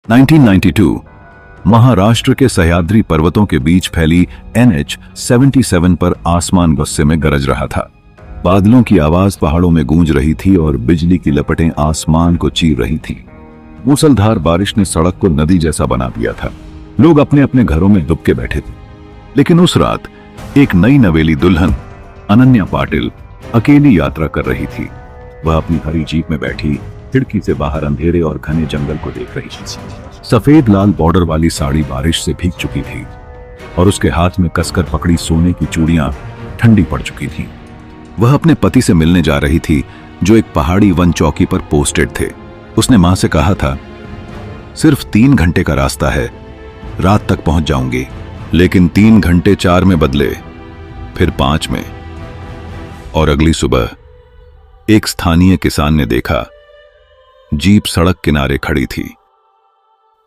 1992 महाराष्ट्र के सह्याद्री पर्वतों के बीच फैली NH-77 पर आसमान गुस्से में गरज रहा था। बादलों की आवाज पहाड़ों में गूंज रही थी और बिजली की लपटें आसमान को चीर रही थीं। मूसलधार बारिश ने सड़क को नदी जैसा बना दिया था। लोग अपने अपने घरों में दुबके बैठे थे। लेकिन उस रात एक नई नवेली दुल्हन अनन्या पाटिल अकेली यात्रा कर रही थी। वह अपनी हरी जीप में बैठी खिड़की से बाहर अंधेरे और घने जंगल को देख रही थी। सफेद लाल बॉर्डर वाली साड़ी बारिश से भीग चुकी थी और उसके हाथ में कसकर पकड़ी सोने की चूड़ियां ठंडी पड़ चुकी थीं। वह अपने पति से मिलने जा रही थी जो एक पहाड़ी वन चौकी पर पोस्टेड थे। उसने मां से कहा था, सिर्फ 3 घंटे का रास्ता है, रात तक पहुंच जाऊंगी। लेकिन 3 घंटे 4 में बदले, फिर 5 में। और अगली सुबह एक स्थानीय किसान ने देखा जीप सड़क किनारे खड़ी थी,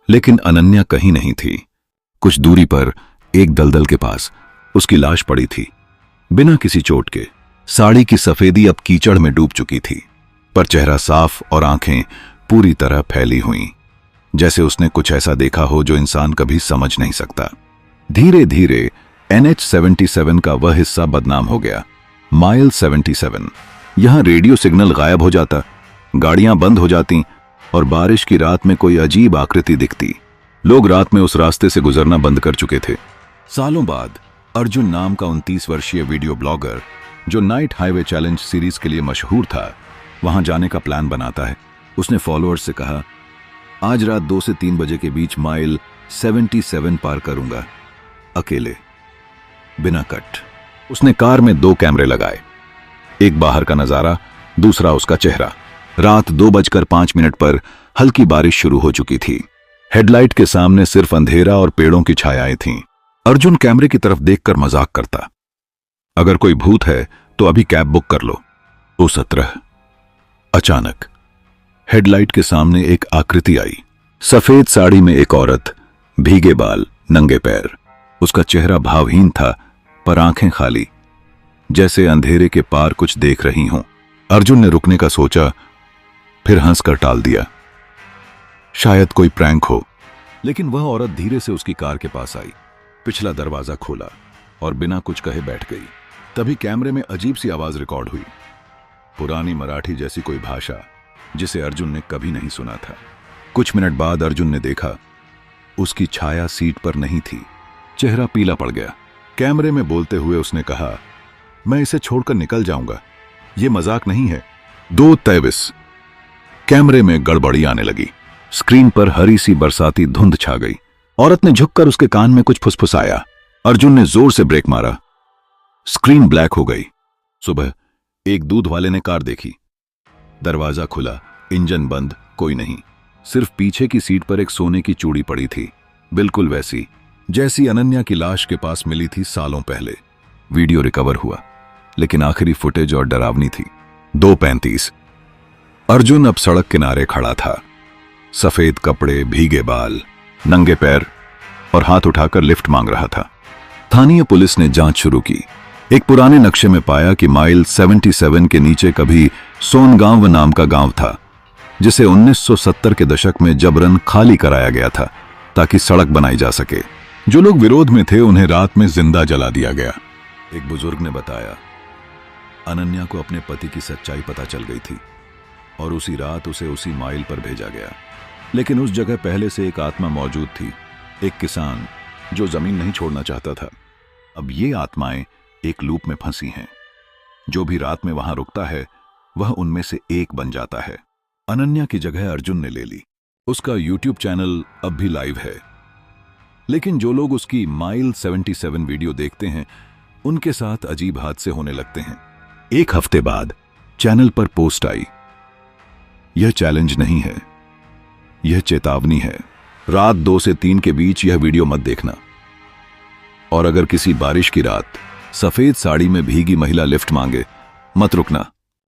लेकिन अनन्या कहीं नहीं थी। कुछ दूरी पर एक दलदल के पास उसकी लाश पड़ी थी, बिना किसी चोट के। साड़ी की सफेदी अब कीचड़ में डूब चुकी थी, पर चेहरा साफ और आंखें पूरी तरह फैली हुई, जैसे उसने कुछ ऐसा देखा हो जो इंसान कभी समझ नहीं सकता। धीरे धीरे NH-77 का वह हिस्सा बदनाम हो गया। माइल 77। यहां रेडियो सिग्नल गायब हो जाता, गाड़ियां बंद हो जाती और बारिश की रात में कोई अजीब आकृति दिखती। लोग रात में उस रास्ते से गुजरना बंद कर चुके थे। सालों बाद अर्जुन नाम का 29 वर्षीय वीडियो ब्लॉगर, जो नाइट हाईवे चैलेंज सीरीज के लिए मशहूर था, वहां जाने का प्लान बनाता है। उसने फॉलोअर्स से कहा, आज रात 2 से 3 बजे के बीच माइल 77 पार करूंगा, अकेले, बिना कट। उसने कार में 2 कैमरे लगाए, एक बाहर का नजारा, दूसरा उसका चेहरा। रात 2:05 पर हल्की बारिश शुरू हो चुकी थी। हेडलाइट के सामने सिर्फ अंधेरा और पेड़ों की छायाएं थीं। अर्जुन कैमरे की तरफ देखकर मजाक करता, अगर कोई भूत है तो अभी कैब बुक कर लो। 2:17 अचानक हेडलाइट के सामने एक आकृति आई। सफेद साड़ी में एक औरत, भीगे बाल, नंगे पैर। उसका चेहरा भावहीन था, पर आंखें खाली, जैसे अंधेरे के पार कुछ देख रही हों। अर्जुन ने रुकने का सोचा, फिर हंसकर टाल दिया, शायद कोई प्रैंक हो। लेकिन वह औरत धीरे से उसकी कार के पास आई, पिछला दरवाजा खोला और बिना कुछ कहे बैठ गई। तभी कैमरे में अजीब सी आवाज रिकॉर्ड हुई, पुरानी मराठी जैसी कोई भाषा जिसे अर्जुन ने कभी नहीं सुना था। कुछ मिनट बाद अर्जुन ने देखा, उसकी छाया सीट पर नहीं थी। चेहरा पीला पड़ गया। कैमरे में बोलते हुए उसने कहा, मैं इसे छोड़कर निकल जाऊंगा, यह मजाक नहीं है। 2:23 कैमरे में गड़बड़ी आने लगी। स्क्रीन पर हरी सी बरसाती धुंध छा गई। औरत ने झुककर उसके कान में कुछ फुसफुसाया। अर्जुन ने जोर से ब्रेक मारा। स्क्रीन ब्लैक हो गई। सुबह एक दूध वाले ने कार देखी। दरवाजा खुला, इंजन बंद, कोई नहीं। सिर्फ पीछे की सीट पर एक सोने की चूड़ी पड़ी थी, बिल्कुल वैसी जैसी अनन्या की लाश के पास मिली थी सालों पहले। वीडियो रिकवर हुआ, लेकिन आखिरी फुटेज और डरावनी थी। 2:35 अर्जुन अब सड़क किनारे खड़ा था। सफेद कपड़े, भीगे बाल, नंगे पैर और हाथ उठाकर लिफ्ट मांग रहा था। स्थानीय पुलिस ने जांच शुरू की। एक पुराने नक्शे में पाया कि माइल 77 के नीचे कभी सोनगांव नाम का गांव था, जिसे 1970 के दशक में जबरन खाली कराया गया था ताकि सड़क बनाई जा सके। जो लोग विरोध में थे उन्हें रात में जिंदा जला दिया गया। एक बुजुर्ग ने बताया, अनन्या को अपने पति की सच्चाई पता चल गई थी और उसी रात उसे उसी माइल पर भेजा गया। लेकिन उस जगह पहले से एक आत्मा मौजूद थी, एक किसान जो जमीन नहीं छोड़ना चाहता था। अब ये आत्माएं एक लूप में फंसी हैं। जो भी रात में वहां रुकता है वह उनमें से एक बन जाता है। अनन्या की जगह अर्जुन ने ले ली। उसका YouTube चैनल अब भी लाइव है, लेकिन जो लोग उसकी माइल 77 वीडियो देखते हैं उनके साथ अजीब हादसे होने लगते हैं। 1 हफ्ते बाद चैनल पर पोस्ट आई, यह चैलेंज नहीं है, यह चेतावनी है। रात 2 से 3 के बीच यह वीडियो मत देखना। और अगर किसी बारिश की रात सफेद साड़ी में भीगी महिला लिफ्ट मांगे, मत रुकना।